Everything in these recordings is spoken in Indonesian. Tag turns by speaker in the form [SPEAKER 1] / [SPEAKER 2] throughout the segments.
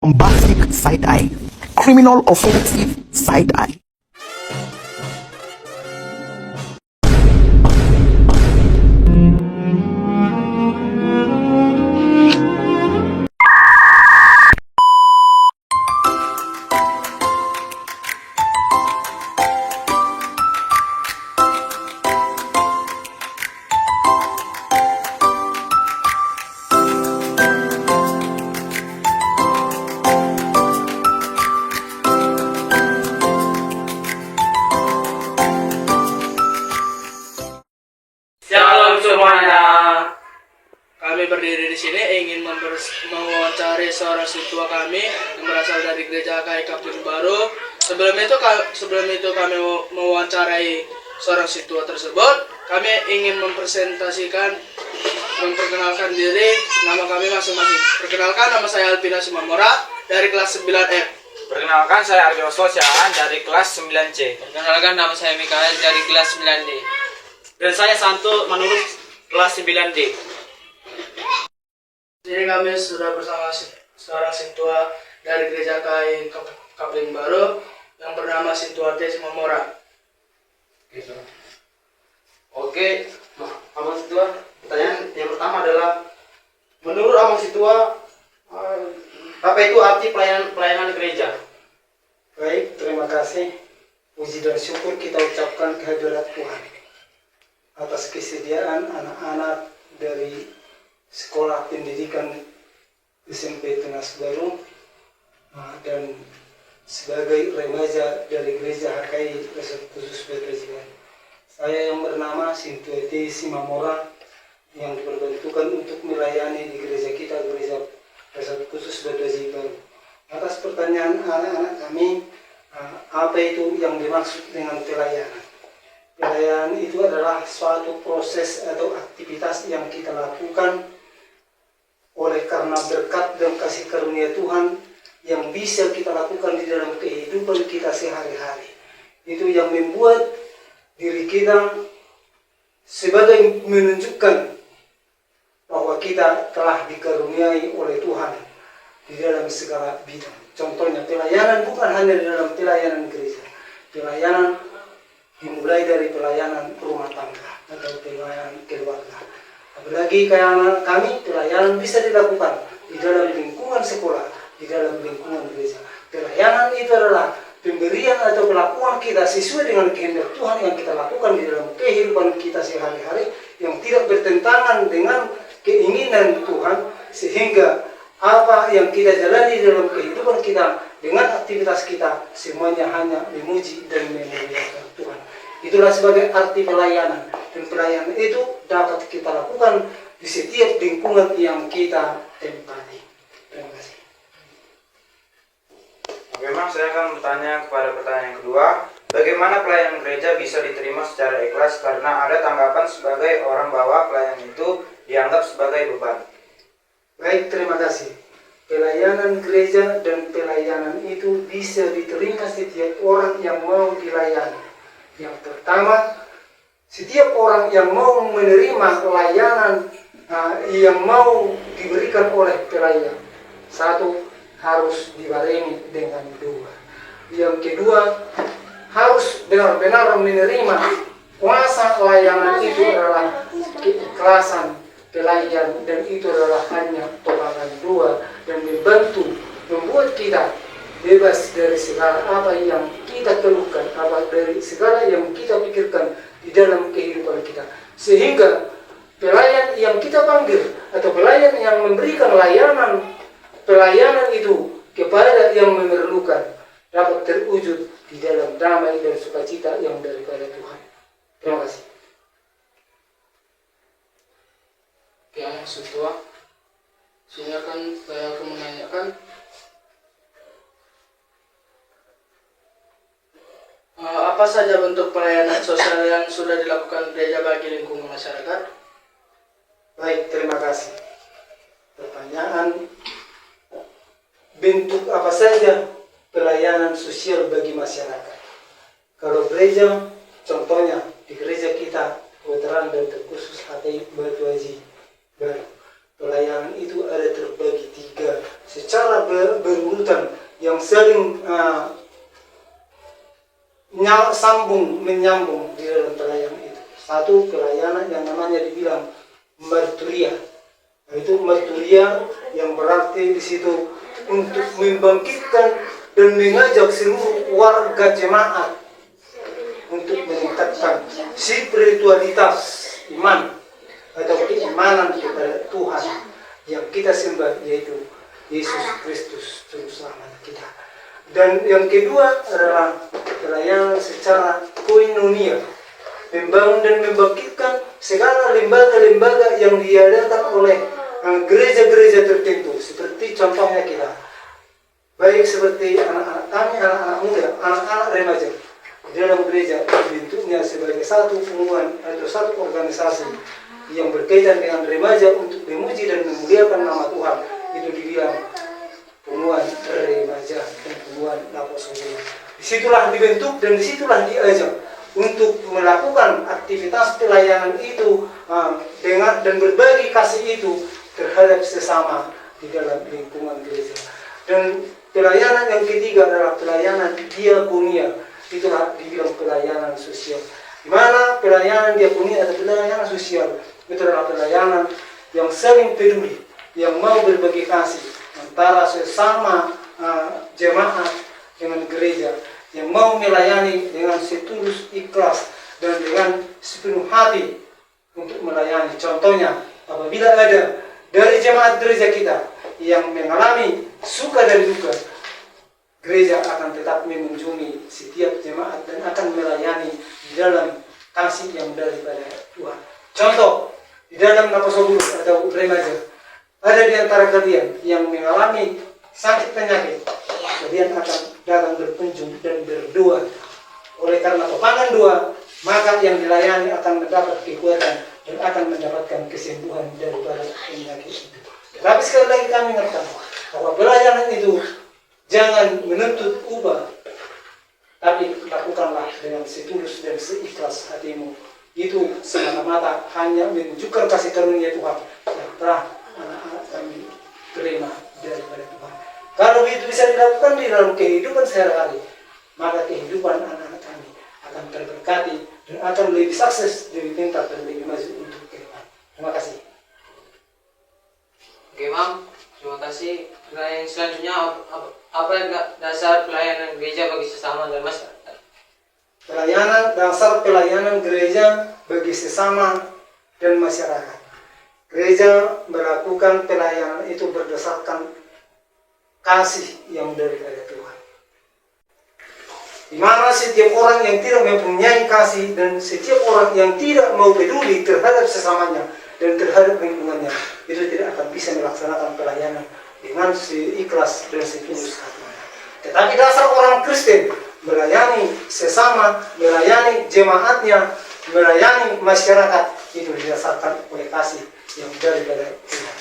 [SPEAKER 1] bombastic side-eye, criminal offensive side-eye.
[SPEAKER 2] Shalom semuanya. Kami berdiri di sini ingin mewawancari seorang siswa kami yang berasal dari gereja KAI Kapling Baru. Sebelum itu kami mewawancarai seorang siswa tersebut. Kami ingin memperkenalkan diri, nama kami masing-masing. Perkenalkan, nama saya Alvina Simamora dari kelas 9F.
[SPEAKER 3] Perkenalkan, saya Arjo Sosiaan dari kelas 9C.
[SPEAKER 4] Perkenalkan, nama saya Mikael dari kelas 9D.
[SPEAKER 3] Dan saya Santo menurut kelas 9D.
[SPEAKER 2] Jadi kami sudah bersama seorang siswa dari gereja KAI Kapling Baru yang bernama Sintua T. Simamora.
[SPEAKER 3] Gitu. Oke, Abang Situa, pertanyaan yang pertama adalah, menurut Abang Situa, apa itu arti pelayanan gereja?
[SPEAKER 5] Baik, terima kasih. Puji dan syukur kita ucapkan kehadirat Tuhan atas kesediaan anak-anak dari sekolah pendidikan SMP Tunas Baru dan sebagai remaja dari gereja HKI Resort Khusus Betrajiban. Saya yang bernama Sintua T. Simamora yang diperbantukan untuk melayani di gereja kita, gereja Resort Khusus Betrajiban. Atas pertanyaan anak-anak kami, apa itu yang dimaksud dengan pelayanan? Pelayanan itu adalah suatu proses atau aktivitas yang kita lakukan oleh karena berkat dan kasih karunia Tuhan yang bisa kita lakukan di dalam kehidupan kita sehari-hari. Itu yang membuat diri kita sebagai menunjukkan bahwa kita telah dikaruniai oleh Tuhan di dalam segala bidang. Contohnya, pelayanan bukan hanya di dalam pelayanan gereja. Pelayanan dimulai dari pelayanan rumah tangga atau pelayanan keluarga. Apalagi kayak kami, pelayanan bisa dilakukan di dalam lingkungan sekolah, di dalam lingkungan gereja. Pelayanan itu adalah pemberian atau kelakuan kita sesuai dengan kehendak Tuhan yang kita lakukan di dalam kehidupan kita sehari-hari yang tidak bertentangan dengan keinginan Tuhan, sehingga apa yang kita jalani dalam kehidupan kita dengan aktivitas kita semuanya hanya memuji dan memuliakan Tuhan. Itulah sebagai arti pelayanan, dan pelayanan itu dapat kita lakukan di setiap lingkungan yang kita tempati. Terima kasih.
[SPEAKER 3] Oke, Mas, saya akan bertanya kepada pertanyaan yang kedua. Bagaimana pelayanan gereja bisa diterima secara ikhlas karena ada tanggapan sebagai orang bahwa pelayanan itu dianggap sebagai beban?
[SPEAKER 5] Baik, terima kasih. Pelayanan gereja dan pelayanan itu bisa diterima setiap orang yang mau dilayani. Yang pertama, setiap orang yang mau menerima layanan yang mau diberikan oleh pelayan, satu, harus dibarengi dengan dua. Yang kedua, harus benar-benar menerima kuasa layanan itu adalah keikhlasan pelayan, dan itu adalah hanya tolongan dua dan membuat kita bebas dari segala apa yang kita keluhkan, dari segala yang kita pikirkan di dalam kehidupan kita. Sehingga pelayan yang kita panggil atau pelayan yang memberikan pelayanan itu kepada yang memerlukan dapat terwujud di dalam damai dan sukacita yang daripada Tuhan. Terima kasih.
[SPEAKER 2] Oke, Siswa, silakan saya akan menanyakan apa saja bentuk pelayanan sosial yang sudah dilakukan gereja bagi lingkungan masyarakat?
[SPEAKER 5] Baik, terima kasih. Pertanyaan, bentuk apa saja pelayanan sosial bagi masyarakat? Kalau gereja, contohnya di gereja kita, Veteran dan Terkhusus HKI Batu Haji Baru, pelayanan itu ada terbagi tiga secara berurutan yang saling menyambung di dalam pelayanan itu. Satu pelayanan yang namanya dibilang marturia, yaitu marturia yang berarti di situ untuk membangkitkan dan mengajak seluruh warga jemaat untuk meningkatkan spiritualitas iman atau keimanan kepada Tuhan yang kita sembah, yaitu Yesus Kristus Juru Selamat kita. Dan yang kedua adalah pelayanan secara koinonia, membangun dan membangkitkan segala lembaga-lembaga yang diadakan oleh gereja-gereja tertentu, seperti contohnya kita, baik seperti anak-anak kami, anak-anak muda, anak-anak remaja di dalam gereja, bentuknya sebagai satu hubungan atau satu organisasi yang berkaitan dengan remaja untuk memuji dan memuliakan nama Tuhan. Itu dibilang hubungan remaja dan hubungan apostolic. Disitulah dibentuk dan disitulah diajak untuk melakukan aktivitas pelayanan itu dengan dan berbagi kasih itu terhadap sesama di dalam lingkungan gereja. Dan pelayanan yang ketiga adalah pelayanan diakonia. Itulah dibilang pelayanan sosial. Di mana pelayanan diakonia atau pelayanan sosial itu adalah pelayanan yang saling peduli, yang mau berbagi kasih antara sesama jemaat dengan gereja, yang mau melayani dengan setulus ikhlas dan dengan sepenuh hati untuk melayani. Contohnya, apabila ada dari jemaat gereja kita yang mengalami suka dan duka, gereja akan tetap mengunjungi setiap jemaat dan akan melayani di dalam kasih yang daripada Tuhan. Contoh, di dalam Napasobulus atau remaja, ada di antara kalian yang mengalami sakit penyakit, kalian akan datang berkunjung dan berdoa. Oleh karena pepangan doa, maka yang dilayani akan mendapat kekuatan dan akan mendapatkan kesembuhan daripada penyakit itu. Tapi sekali lagi kami ingatkan bahwa pelayanan itu jangan menuntut upah, tapi lakukanlah dengan setulus dan seikhlas hatimu. Itu semata-mata hanya menunjukkan kasih karunia Tuhan yang telah anak-anak kami terima daripada Tuhan. Kalau itu bisa dilakukan di dalam kehidupan sehari-hari, maka kehidupan anak-anak kami akan terberkati dan akan lebih sukses, lebih pintar dan lebih maju untuk ke depan. Terima kasih.
[SPEAKER 4] Oke, Mam. Terima kasih. Pertanyaan selanjutnya, apa dasar pelayanan gereja bagi sesama dan masyarakat?
[SPEAKER 5] Dasar pelayanan gereja bagi sesama dan masyarakat. Gereja melakukan pelayanan itu berdasarkan kasih yang daripada Tuhan. Di mana setiap orang yang tidak mempunyai kasih dan setiap orang yang tidak mau peduli terhadap sesamanya dan terhadap lingkungannya, itu tidak akan bisa melaksanakan pelayanan dengan seikhlas dan setulus hati. Tetapi dasar orang Kristen melayani sesama, melayani jemaatnya, melayani masyarakat, itu didasarkan oleh kasih yang daripada Tuhan.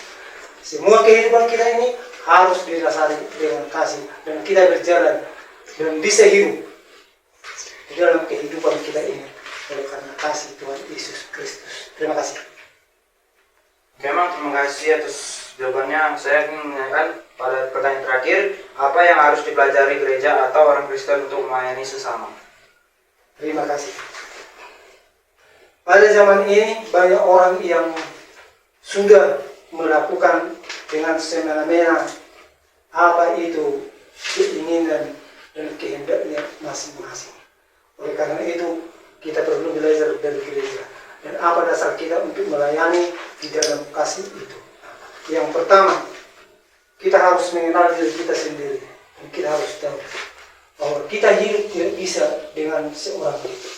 [SPEAKER 5] Semua kehidupan kita ini harus didasari dengan kasih dan kita berjalan dan bisa hidup di dalam kehidupan kita ini oleh karena kasih Tuhan Yesus Kristus. Terima kasih.
[SPEAKER 3] Memang terima kasih atas jawabannya. Saya ingin menanyakan pada pertanyaan terakhir, apa yang harus dipelajari gereja atau orang Kristen untuk melayani sesama?
[SPEAKER 5] Terima kasih. Pada zaman ini banyak orang yang sudah melakukan dengan semena-mena apa itu keinginan dan kehendaknya masing-masing. Oleh karena itu kita perlu belajar dari gereja dan apa dasar kita untuk melayani di dalam kasih itu. Yang pertama, kita harus mengenal diri kita sendiri dan kita harus tahu bahwa kita hidup tidak bisa dengan seorang diri.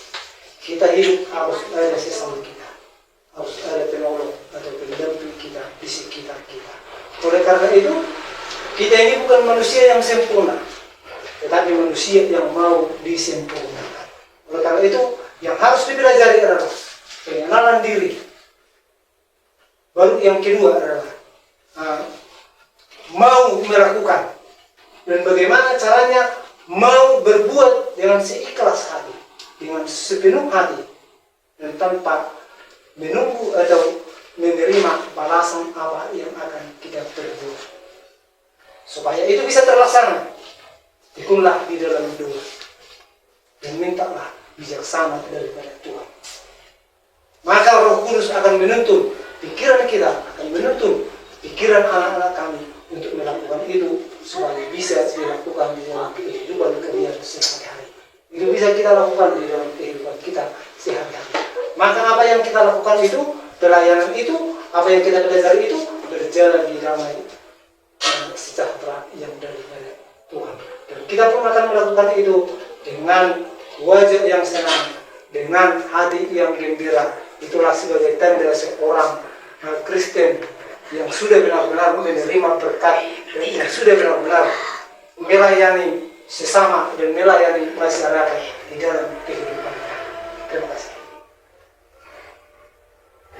[SPEAKER 5] Kita hidup harus ada sesama kita, harus ada penolong atau pendamping kita di sekitar kita. Oleh karena itu, kita ini bukan manusia yang sempurna, tetapi manusia yang mau disempurnakan. Oleh karena itu, yang harus dipelajari adalah pengenalan diri. Baru yang kedua adalah mau melakukan dan bagaimana caranya mau berbuat dengan seikhlas hati, dengan sepenuh hati dan tanpa menunggu atau menerima balasan apa yang akan kita perbuat. Supaya itu bisa terlaksana, tekunlah di dalam doa, dan mintalah bijaksana daripada Tuhan. Maka Roh Kudus akan menuntun pikiran kita, akan menuntun pikiran anak-anak kami untuk melakukan itu supaya bisa dilakukan di dalam kehidupan kalian sehari-hari. Itu bisa kita lakukan di dalam kehidupan kita sehari-hari. Maka apa yang kita lakukan itu, pelayanan itu, apa yang kita belajar itu berjalan di damai dan sejahtera yang daripada Tuhan. Dan kita pun akan melakukan itu dengan wajah yang senang, dengan hati yang gembira. Itulah sebagai tanda seorang Kristen yang sudah benar-benar menerima berkat dan yang sudah benar-benar melayani sesama dan melayani masyarakat di dalam kehidupan. Terima kasih.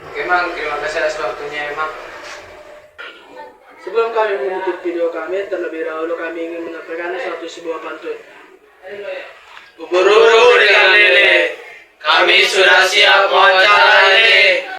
[SPEAKER 4] Oke Mang, terima kasih atas waktunya Mang.
[SPEAKER 2] Sebelum kami menutup video kami, terlebih dahulu kami ingin menyampaikan satu sebuah pantun. Ubur-ubur ikan lele, kami sudah siap wawancara lele.